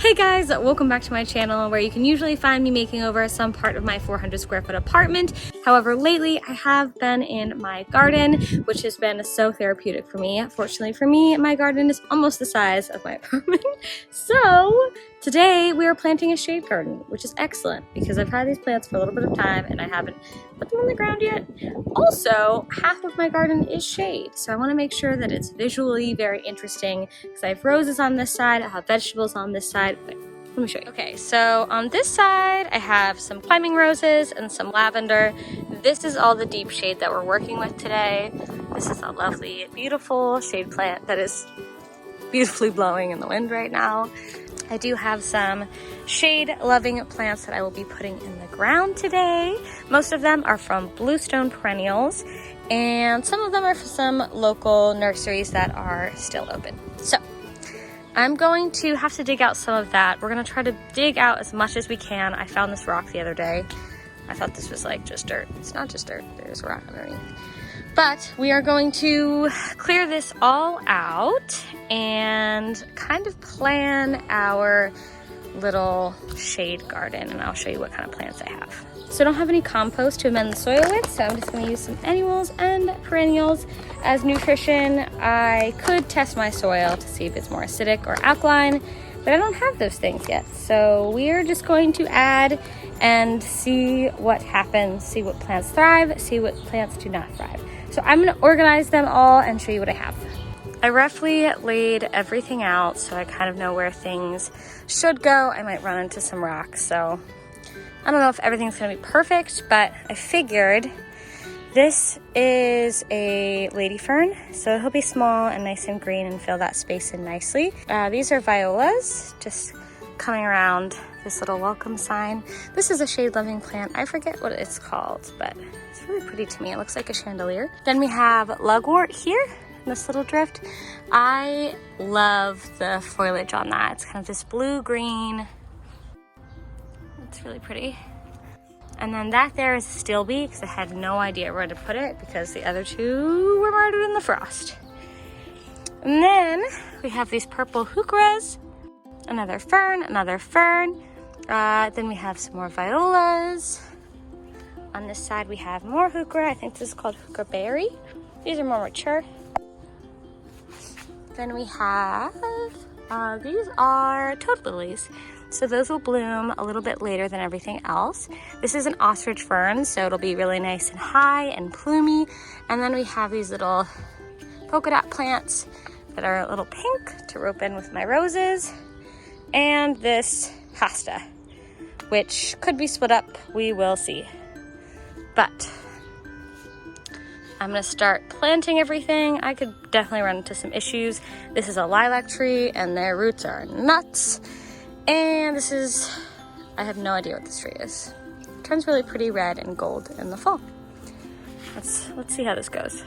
Hey guys, welcome back to my channel where you can usually find me making over some part of my 400 square foot apartment. However, lately I have been in my garden, which has been so therapeutic for me. Fortunately for me, my garden is almost the size of my apartment. So today we are planting a shade garden, which is excellent because I've had these plants for a little bit of time and I haven't put them on the ground yet. Also, half of my garden is shade, so I want to make sure that it's visually very interesting because I have roses on this side, I have vegetables on this side. Wait, let me show you. Okay, so on this side, I have some climbing roses and some lavender. This is all the deep shade that we're working with today. This is a lovely, beautiful shade plant that is beautifully blowing in the wind right now. I do have some shade-loving plants that I will be putting in the ground today. Most of them are from Bluestone Perennials, and some of them are from some local nurseries that are still open. So I'm going to have to dig out some of that. We're gonna try to dig out as much as we can. I found this rock the other day. I thought this was like just dirt. It's not just dirt, there's a rock underneath. But we are going to clear this all out and kind of plan our little shade garden, and I'll show you what kind of plants I have. So I don't have any compost to amend the soil with, so I'm just going to use some annuals and perennials as nutrition. I could test my soil to see if it's more acidic or alkaline, but I don't have those things yet. So we are just going to add and see what happens, see what plants thrive, see what plants do not thrive. So I'm going to organize them all and show you what I have. I roughly laid everything out so I kind of know where things should go. I might run into some rocks, so I don't know if everything's going to be perfect, but I figured this is a lady fern, so he'll be small and nice and green and fill that space in nicely. These are violas, just coming around this little welcome sign. This is a shade-loving plant. I forget what it's called, but it's really pretty to me. It looks like a chandelier. Then we have lugwort here, this little drift. I love the foliage on that. It's kind of this blue-green. It's really pretty. And then that there is a steel bee because I had no idea where to put it because the other two were murdered in the frost. And then we have these purple heucheras, another fern, another fern. Then we have some more violas. On this side we have more heuchera. I think this is called heuchera berry. These are more mature. Then we have, these are toad lilies. So those will bloom a little bit later than everything else. This is an ostrich fern, so it'll be really nice and high and plumy. And then we have these little polka dot plants that are a little pink to rope in with my roses. And this hosta, which could be split up, we will see. But I'm gonna start planting everything. I could definitely run into some issues. This is a lilac tree and their roots are nuts. And this is, I have no idea what this tree is. It turns really pretty red and gold in the fall. Let's see how this goes.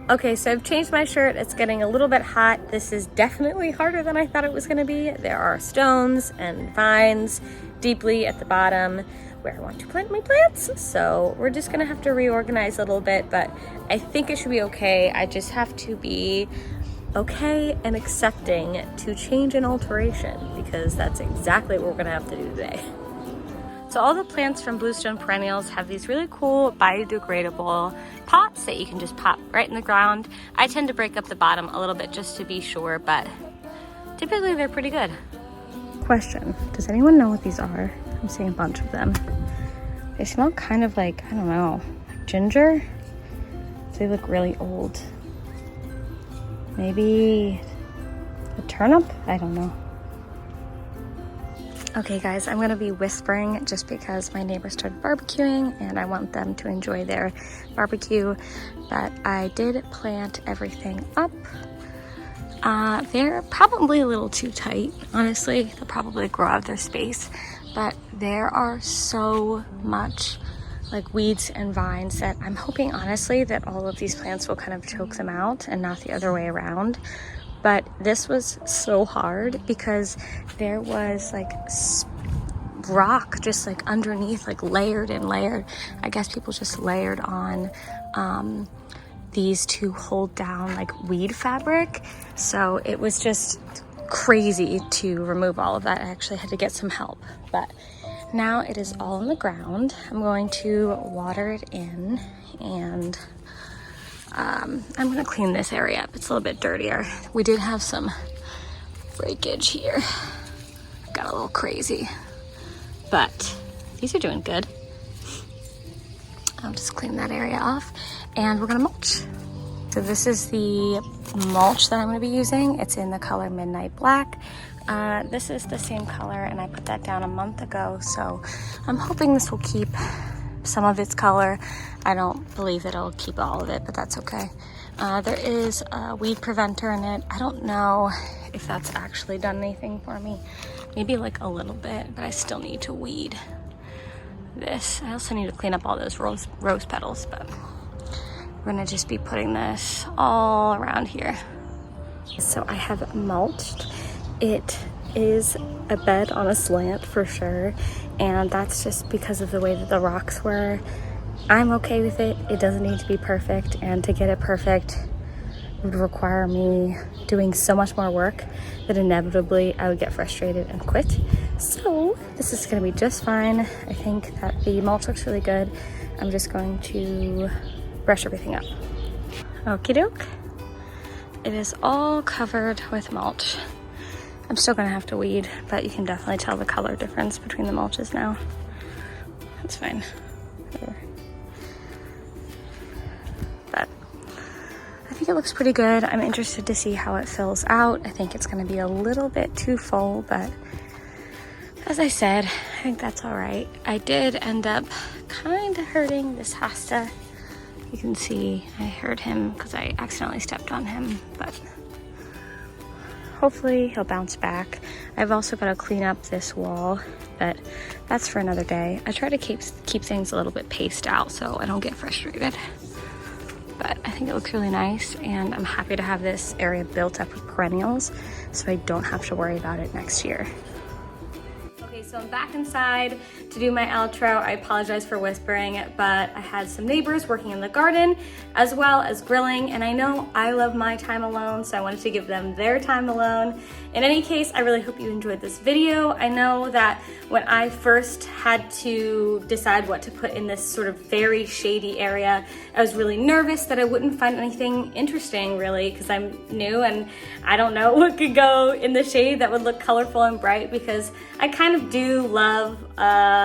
Okay, so I've changed my shirt. It's getting a little bit hot. This is definitely harder than I thought it was gonna be. There are stones and vines deeply at the bottom where I want to plant my plants. So we're just gonna have to reorganize a little bit, but I think it should be okay. I just have to be okay and accepting to change and alteration because that's exactly what we're gonna have to do today. So all the plants from Bluestone Perennials have these really cool biodegradable pots that you can just pop right in the ground. I tend to break up the bottom a little bit just to be sure, but typically they're pretty good. Question, does anyone know what these are? I'm seeing a bunch of them. They smell kind of like, I don't know, like ginger? They look really old. Maybe a turnip? I don't know. Okay guys, I'm gonna be whispering just because my neighbors started barbecuing and I want them to enjoy their barbecue, but I did plant everything up. They're probably a little too tight, honestly. They'll probably grow out of their space, but there are so much like weeds and vines that I'm hoping honestly that all of these plants will kind of choke them out and not the other way around. But this was so hard because there was like rock just like underneath, like layered and layered. I guess people just layered on these to hold down like weed fabric. So it was just crazy to remove all of that. I actually had to get some help, but now it is all on the ground. I'm going to water it in, and I'm gonna clean this area up. It's a little bit dirtier. We did have some breakage here. Got a little crazy, but these are doing good. I'll just clean that area off, and we're gonna mulch. So this is the mulch that I'm gonna be using. It's in the color Midnight Black. This is the same color, and I put that down a month ago, so I'm hoping this will keep some of its color. I don't believe that it'll keep all of it, but that's okay. There is a weed preventer in it. I don't know if that's actually done anything for me. Maybe like a little bit, but I still need to weed this. I also need to clean up all those rose petals, but we're gonna just be putting this all around here. So I have mulched. It is a bed on a slant for sure, and that's just because of the way that the rocks were. I'm okay with it. It doesn't need to be perfect, and to get it perfect would require me doing so much more work that inevitably I would get frustrated and quit. So this is gonna be just fine. I think that the mulch looks really good. I'm just going to brush everything up. Okie doke. It is all covered with mulch. I'm still gonna have to weed, but you can definitely tell the color difference between the mulches now. That's fine. But I think it looks pretty good. I'm interested to see how it fills out. I think it's gonna be a little bit too full, but as I said, I think that's all right. I did end up kind of hurting this hosta. You can see I hurt him because I accidentally stepped on him, but hopefully he'll bounce back. I've also got to clean up this wall, but that's for another day. I try to keep things a little bit paced out so I don't get frustrated. But I think it looks really nice, and I'm happy to have this area built up with perennials so I don't have to worry about it next year. Okay, so I'm back inside to do my outro. I apologize for whispering, but I had some neighbors working in the garden as well as grilling, and I know I love my time alone, so I wanted to give them their time alone. In any case, I really hope you enjoyed this video. I know that when I first had to decide what to put in this sort of very shady area, I was really nervous that I wouldn't find anything interesting really, because I'm new and I don't know what could go in the shade that would look colorful and bright, because I kind of do love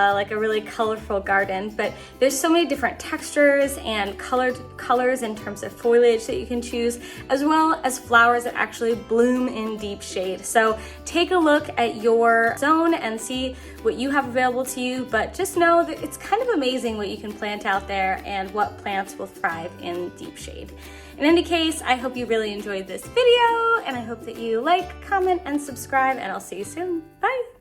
like a really colorful garden, but there's so many different textures and colors in terms of foliage that you can choose, as well as flowers that actually bloom in deep shade. So take a look at your zone and see what you have available to you, but just know that it's kind of amazing what you can plant out there and what plants will thrive in deep shade. In any case, I hope you really enjoyed this video, and I hope that you like, comment, and subscribe, and I'll see you soon. Bye!